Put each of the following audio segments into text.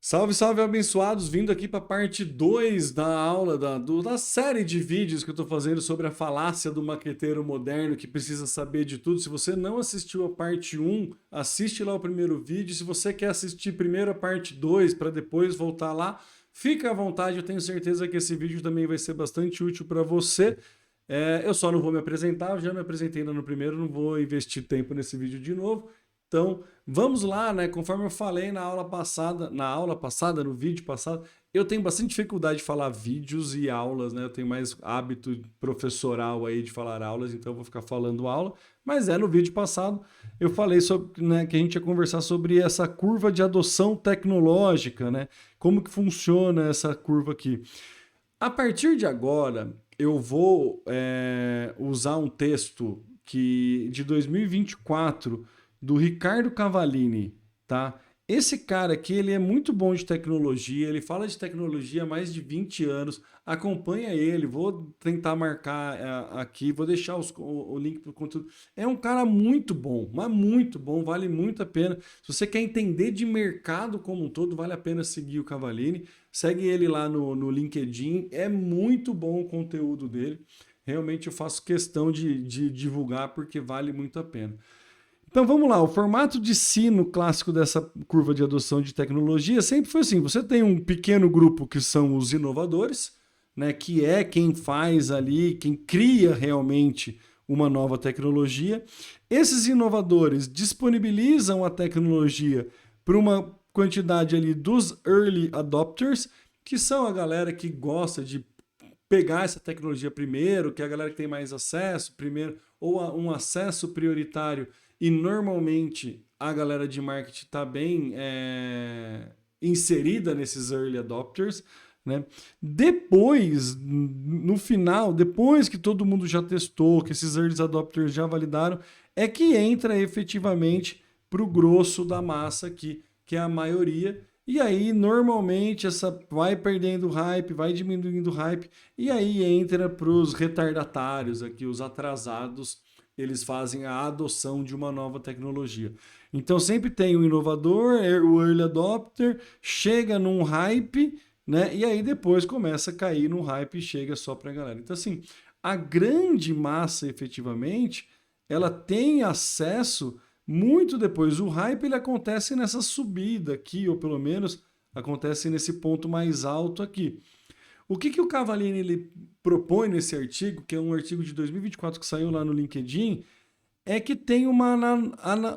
Salve, salve, abençoados! Vindo aqui para a parte 2 da aula, da série de vídeos que eu estou fazendo sobre a falácia do maqueteiro moderno que precisa saber de tudo. Se você não assistiu a parte um, assiste lá o primeiro vídeo. Se você quer assistir primeiro a parte 2 para depois voltar lá, fica à vontade. Eu tenho certeza que esse vídeo também vai ser bastante útil para você. Eu só não vou me apresentar, eu já me apresentei no primeiro, não vou investir tempo nesse vídeo de novo. Então, vamos lá, né? Conforme eu falei no vídeo passado, eu tenho bastante dificuldade de falar vídeos e aulas, né? Eu tenho mais hábito professoral aí de falar aulas, então eu vou ficar falando aula. Mas no vídeo passado eu falei sobre, né, que a gente ia conversar sobre essa curva de adoção tecnológica, né? Como que funciona essa curva aqui. A partir de agora, eu vou usar um texto de 2024 do Ricardo Cavallini, tá? Esse cara aqui, ele é muito bom de tecnologia, ele fala de tecnologia há mais de 20 anos, acompanha ele, vou tentar marcar aqui, vou deixar o link para o conteúdo. É um cara muito bom, mas muito bom, vale muito a pena. Se você quer entender de mercado como um todo, vale a pena seguir o Cavallini. Segue ele lá no LinkedIn, é muito bom o conteúdo dele. Realmente eu faço questão de divulgar porque vale muito a pena. Então vamos lá, o formato de sino clássico dessa curva de adoção de tecnologia sempre foi assim: você tem um pequeno grupo que são os inovadores, né, que é quem faz ali, quem cria realmente uma nova tecnologia. Esses inovadores disponibilizam a tecnologia para uma quantidade ali dos early adopters, que são a galera que gosta de pegar essa tecnologia primeiro, que é a galera que tem mais acesso primeiro, ou um acesso prioritário. E normalmente a galera de marketing está bem inserida nesses early adopters, né? Depois, no final, depois que todo mundo já testou, que esses early adopters já validaram, é que entra efetivamente para o grosso da massa aqui, que é a maioria. E aí, normalmente, essa vai perdendo hype, vai diminuindo hype, e aí entra para os retardatários aqui, os atrasados, eles fazem a adoção de uma nova tecnologia. Então sempre tem o inovador, o early adopter, chega num hype, né? E aí depois começa a cair no hype e chega só para a galera. Então assim, a grande massa efetivamente, ela tem acesso muito depois. O hype ele acontece nessa subida aqui, ou pelo menos acontece nesse ponto mais alto aqui. O que o Cavallini ele propõe nesse artigo, que é um artigo de 2024 que saiu lá no LinkedIn, é que tem uma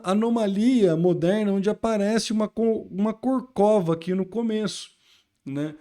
anomalia moderna onde aparece uma corcova aqui no começo, né?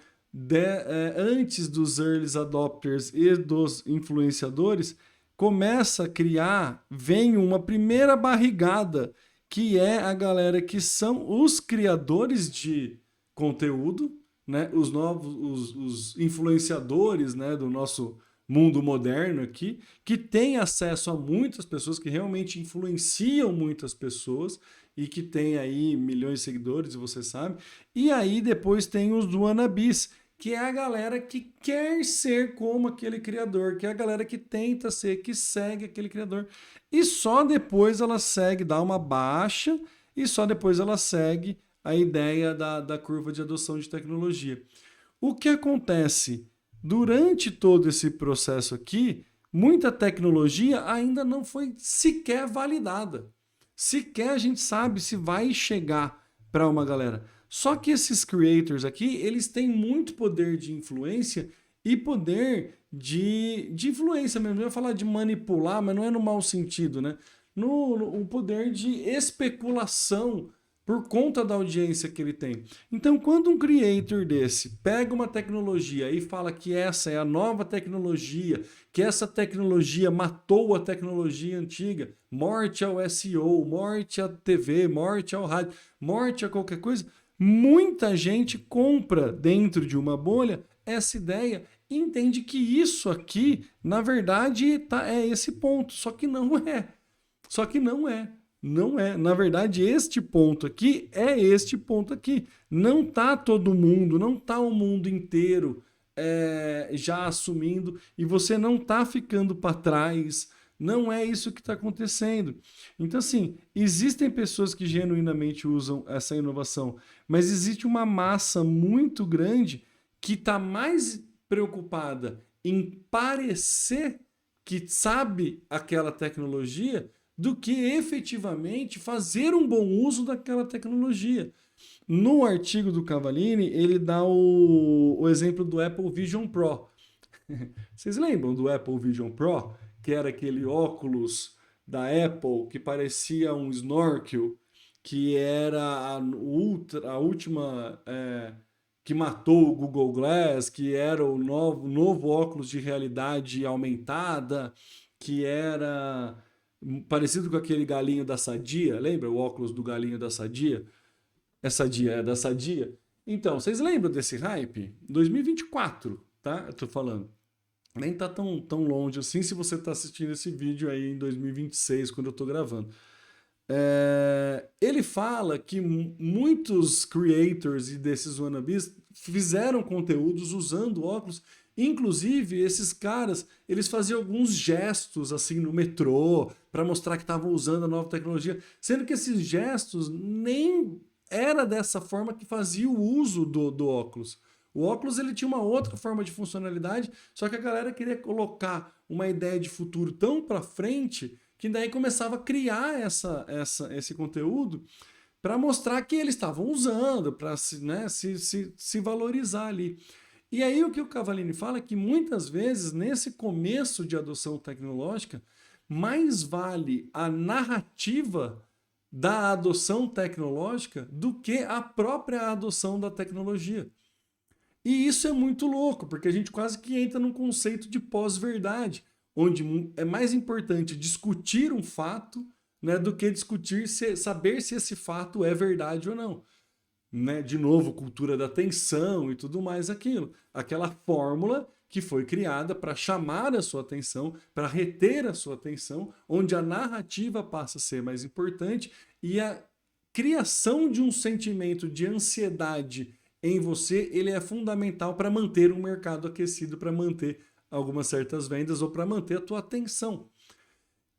Antes dos early adopters e dos influenciadores, começa a criar, vem uma primeira barrigada, que é a galera que são os criadores de conteúdo, né? Os influenciadores, né, do nosso mundo moderno aqui, que tem acesso a muitas pessoas, que realmente influenciam muitas pessoas e que tem aí milhões de seguidores, você sabe. E aí depois tem os wannabes, que é a galera que quer ser como aquele criador, que é a galera que tenta ser, que segue aquele criador. E só depois ela segue, dá uma baixa, e só depois ela segue a ideia da curva de adoção de tecnologia. O que acontece? Durante todo esse processo aqui, muita tecnologia ainda não foi sequer validada. Sequer a gente sabe se vai chegar para uma galera. Só que esses creators aqui, eles têm muito poder de influência e poder de influência mesmo. Eu ia falar de manipular, mas não é no mau sentido, né? O poder de especulação por conta da audiência que ele tem. Então, quando um creator desse pega uma tecnologia e fala que essa é a nova tecnologia, que essa tecnologia matou a tecnologia antiga, morte ao SEO, morte à TV, morte ao rádio, morte a qualquer coisa, muita gente compra dentro de uma bolha essa ideia e entende que isso aqui, na verdade, é esse ponto. Só que não é. Só que não é. Não é. Na verdade, este ponto aqui é este ponto aqui. Não tá todo mundo, não tá o mundo inteiro já assumindo, e você não tá ficando para trás, Não é isso que está acontecendo. Então, assim, existem pessoas que genuinamente usam essa inovação, mas existe uma massa muito grande que está mais preocupada em parecer que sabe aquela tecnologia do que efetivamente fazer um bom uso daquela tecnologia. No artigo do Cavallini, ele dá o exemplo do Apple Vision Pro. Vocês lembram do Apple Vision Pro? Que era aquele óculos da Apple que parecia um snorkel, que era a última que matou o Google Glass, que era o novo óculos de realidade aumentada, que era parecido com aquele galinho da Sadia, lembra o óculos do galinho da Sadia? É Sadia, é da Sadia. Então, vocês lembram desse hype? 2024, tá? Eu tô falando. Nem tá tão longe assim se você tá assistindo esse vídeo aí em 2026, quando eu tô gravando. Ele fala que muitos creators e desses wannabes fizeram conteúdos usando óculos. Inclusive, esses caras, eles faziam alguns gestos assim no metrô para mostrar que estavam usando a nova tecnologia, sendo que esses gestos nem era dessa forma que fazia o uso do óculos. O óculos ele tinha uma outra forma de funcionalidade, só que a galera queria colocar uma ideia de futuro tão para frente que daí começava a criar esse conteúdo para mostrar que eles estavam usando, para se valorizar ali. E aí o que o Cavallini fala é que muitas vezes, nesse começo de adoção tecnológica, mais vale a narrativa da adoção tecnológica do que a própria adoção da tecnologia. E isso é muito louco, porque a gente quase que entra num conceito de pós-verdade, onde é mais importante discutir um fato, né, do que saber se esse fato é verdade ou não. Né? De novo, cultura da atenção e tudo mais aquilo. Aquela fórmula que foi criada para chamar a sua atenção, para reter a sua atenção, onde a narrativa passa a ser mais importante e a criação de um sentimento de ansiedade em você, ele é fundamental para manter um mercado aquecido, para manter algumas certas vendas ou para manter a tua atenção.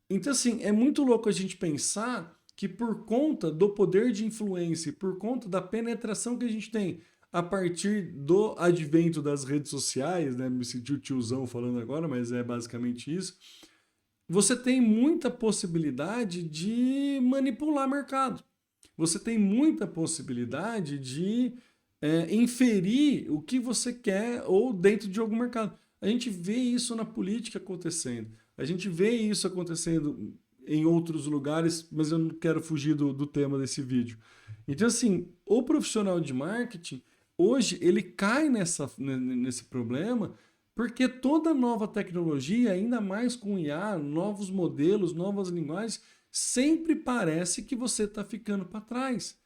Então, assim, é muito louco a gente pensar que por conta do poder de influência, por conta da penetração que a gente tem a partir do advento das redes sociais, né? Me senti o tiozão falando agora, mas é basicamente isso. Você tem muita possibilidade de manipular mercado. Você tem muita possibilidade de inferir o que você quer ou dentro de algum mercado. A gente vê isso na política acontecendo. A gente vê isso acontecendo em outros lugares, mas eu não quero fugir do tema desse vídeo. Então, assim, o profissional de marketing, hoje, ele cai nesse problema porque toda nova tecnologia, ainda mais com IA, novos modelos, novas linguagens, sempre parece que você está ficando para trás.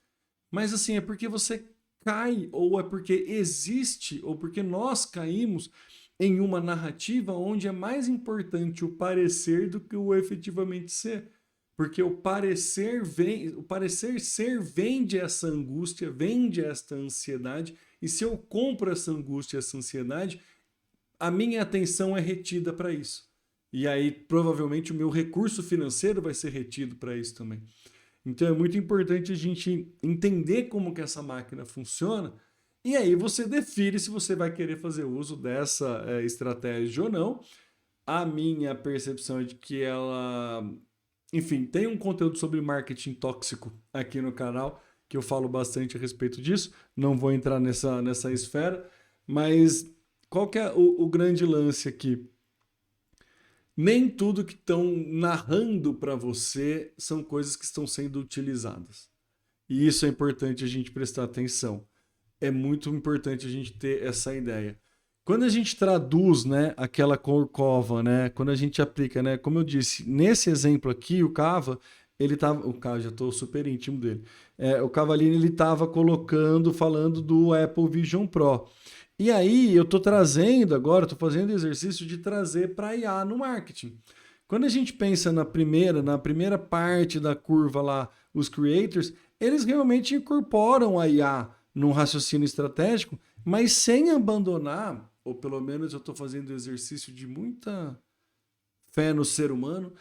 Mas, assim, é porque você cai, ou é porque existe, ou porque nós caímos em uma narrativa onde é mais importante o parecer do que o efetivamente ser. Porque o parecer ser vende essa angústia, vende esta ansiedade, e se eu compro essa angústia, essa ansiedade, a minha atenção é retida para isso. E aí, provavelmente, o meu recurso financeiro vai ser retido para isso também. Então, é muito importante a gente entender como que essa máquina funciona, e aí você define se você vai querer fazer uso dessa estratégia ou não. A minha percepção é de que ela, enfim, tem um conteúdo sobre marketing tóxico aqui no canal, que eu falo bastante a respeito disso. Não vou entrar nessa esfera, mas qual que é o grande lance aqui? Nem tudo que estão narrando para você são coisas que estão sendo utilizadas. E isso é importante a gente prestar atenção. É muito importante a gente ter essa ideia. Quando a gente traduz, né, aquela corcova, né, quando a gente aplica, né, como eu disse, nesse exemplo aqui, o Cava, ele tava, o Cava, já estou super íntimo dele, o Cavallini, ele estava falando do Apple Vision Pro. E aí eu estou trazendo agora, estou fazendo o exercício de trazer para IA no marketing. Quando a gente pensa na primeira parte da curva lá, os creators, eles realmente incorporam a IA num raciocínio estratégico, mas sem abandonar, ou pelo menos eu estou fazendo exercício de muita fé no ser humano,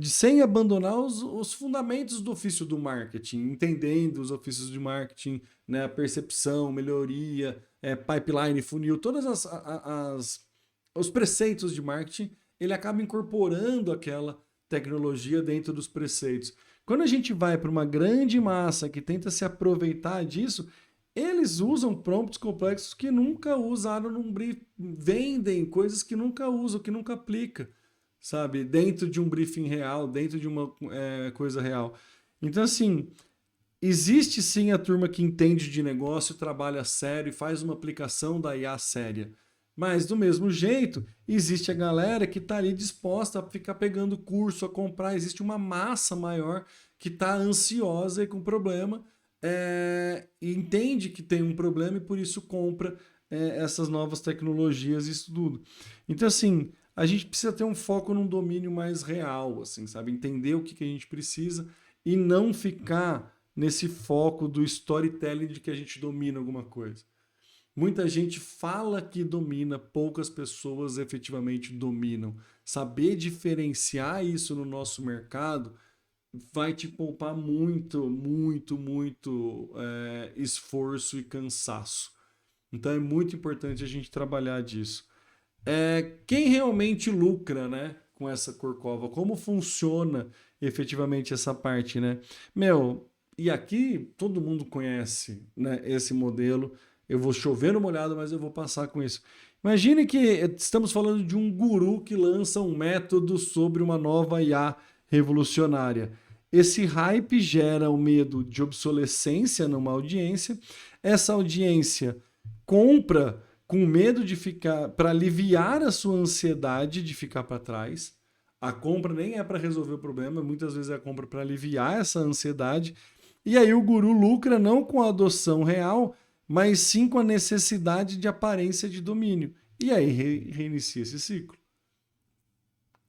sem abandonar os fundamentos do ofício do marketing, entendendo os ofícios de marketing, né, a percepção, melhoria, pipeline, funil, todas os preceitos de marketing, ele acaba incorporando aquela tecnologia dentro dos preceitos. Quando a gente vai para uma grande massa que tenta se aproveitar disso, eles usam prompts complexos que nunca usaram num briefing, vendem coisas que nunca usam, que nunca aplica, sabe? Dentro de um briefing real, dentro de uma coisa real. Então, assim, existe sim a turma que entende de negócio, trabalha sério e faz uma aplicação da IA séria. Mas, do mesmo jeito, existe a galera que está ali disposta a ficar pegando curso, a comprar. Existe uma massa maior que está ansiosa e com problema, e entende que tem um problema e por isso compra essas novas tecnologias e isso tudo. Então, assim, a gente precisa ter um foco num domínio mais real, assim, sabe? Entender o que a gente precisa e não ficar nesse foco do storytelling de que a gente domina alguma coisa. Muita gente fala que domina, poucas pessoas efetivamente dominam. Saber diferenciar isso no nosso mercado vai te poupar muito, muito, muito esforço e cansaço. Então é muito importante a gente trabalhar disso. Quem realmente lucra, né, com essa corcova? Como funciona efetivamente essa parte, né? E aqui todo mundo conhece, né, esse modelo. Eu vou chover no molhado, mas eu vou passar com isso. Imagine que estamos falando de um guru que lança um método sobre uma nova IA revolucionária. Esse hype gera o medo de obsolescência numa audiência. Essa audiência compra com medo de ficar, para aliviar a sua ansiedade de ficar para trás. A compra nem é para resolver o problema, muitas vezes é a compra para aliviar essa ansiedade. E aí o guru lucra não com a adoção real, mas sim com a necessidade de aparência de domínio. E aí reinicia esse ciclo.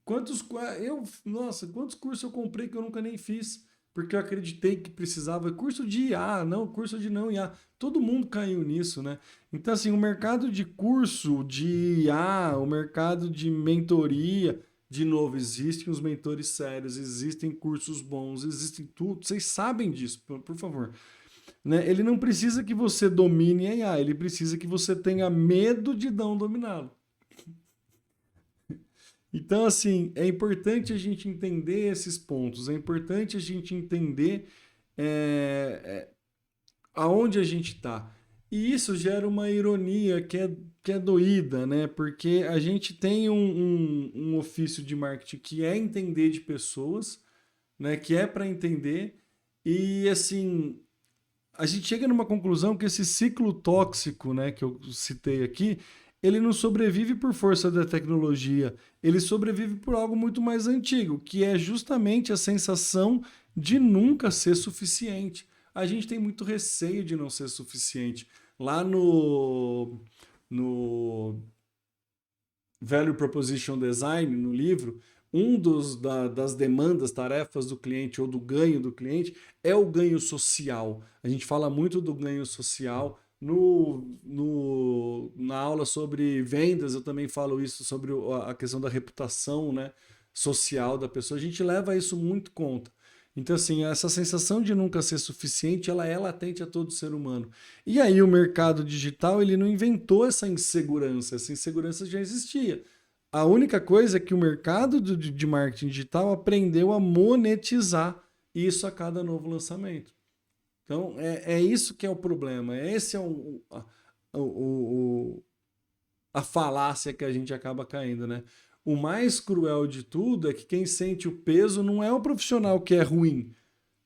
Quantos cursos eu comprei que eu nunca nem fiz, porque eu acreditei que precisava. Curso de IA, não, curso de não IA. Todo mundo caiu nisso, né? Então, assim, o mercado de curso de IA, o mercado de mentoria, de novo, existem os mentores sérios, existem cursos bons, existem tudo. Vocês sabem disso, por favor. Né? Ele não precisa que você domine a IA, ele precisa que você tenha medo de não dominá-lo. Então, assim, é importante a gente entender esses pontos, é importante a gente entender aonde a gente está. E isso gera uma ironia que é doída, né? Porque a gente tem um ofício de marketing que é entender de pessoas, né? Que é para entender, e assim, a gente chega numa conclusão que esse ciclo tóxico, né, que eu citei aqui, ele não sobrevive por força da tecnologia, ele sobrevive por algo muito mais antigo, que é justamente a sensação de nunca ser suficiente. A gente tem muito receio de não ser suficiente. Lá no Value Proposition Design, no livro, das demandas, tarefas do cliente ou do ganho do cliente é o ganho social. A gente fala muito do ganho social. Na aula sobre vendas, eu também falo isso sobre a questão da reputação, né, social da pessoa. A gente leva isso muito em conta. Então, assim, essa sensação de nunca ser suficiente, ela é latente a todo ser humano. E aí o mercado digital, ele não inventou essa insegurança já existia. A única coisa é que o mercado de marketing digital aprendeu a monetizar isso a cada novo lançamento. Então, é isso que é o problema. Esse é a falácia que a gente acaba caindo, né? O mais cruel de tudo é que quem sente o peso não é o profissional que é ruim,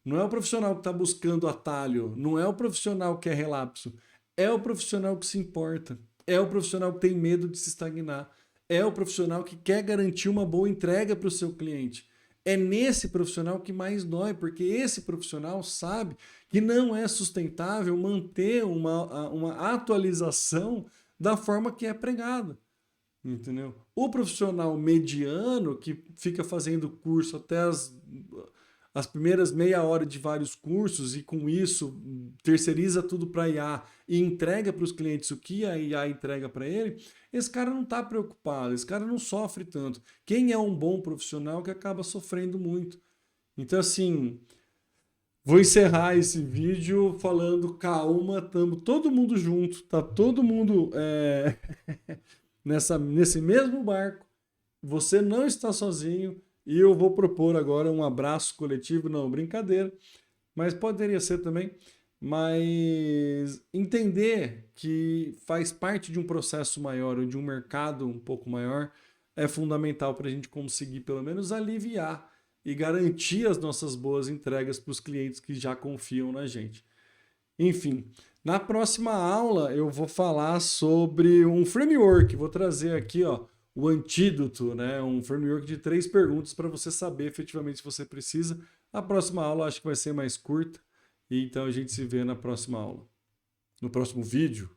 não é o profissional que está buscando atalho, não é o profissional que é relapso, é o profissional que se importa, é o profissional que tem medo de se estagnar, é o profissional que quer garantir uma boa entrega para o seu cliente. É nesse profissional que mais dói, porque esse profissional sabe que não é sustentável manter uma atualização da forma que é pregada. Entendeu? O profissional mediano que fica fazendo curso as primeiras meia hora de vários cursos e com isso terceiriza tudo para a IA e entrega para os clientes o que a IA entrega para ele, esse cara não está preocupado, esse cara não sofre tanto. Quem é um bom profissional que acaba sofrendo muito. Então, assim, vou encerrar esse vídeo falando calma, estamos todo mundo junto, tá todo mundo nesse mesmo barco. Você não está sozinho e eu vou propor agora um abraço coletivo, não, brincadeira, mas poderia ser também, mas entender que faz parte de um processo maior ou de um mercado um pouco maior é fundamental para a gente conseguir pelo menos aliviar e garantir as nossas boas entregas para os clientes que já confiam na gente. Enfim, na próxima aula eu vou falar sobre um framework. Vou trazer aqui, ó, o antídoto, né? Um framework de 3 perguntas para você saber efetivamente se você precisa. A próxima aula acho que vai ser mais curta, e então a gente se vê na próxima aula, no próximo vídeo.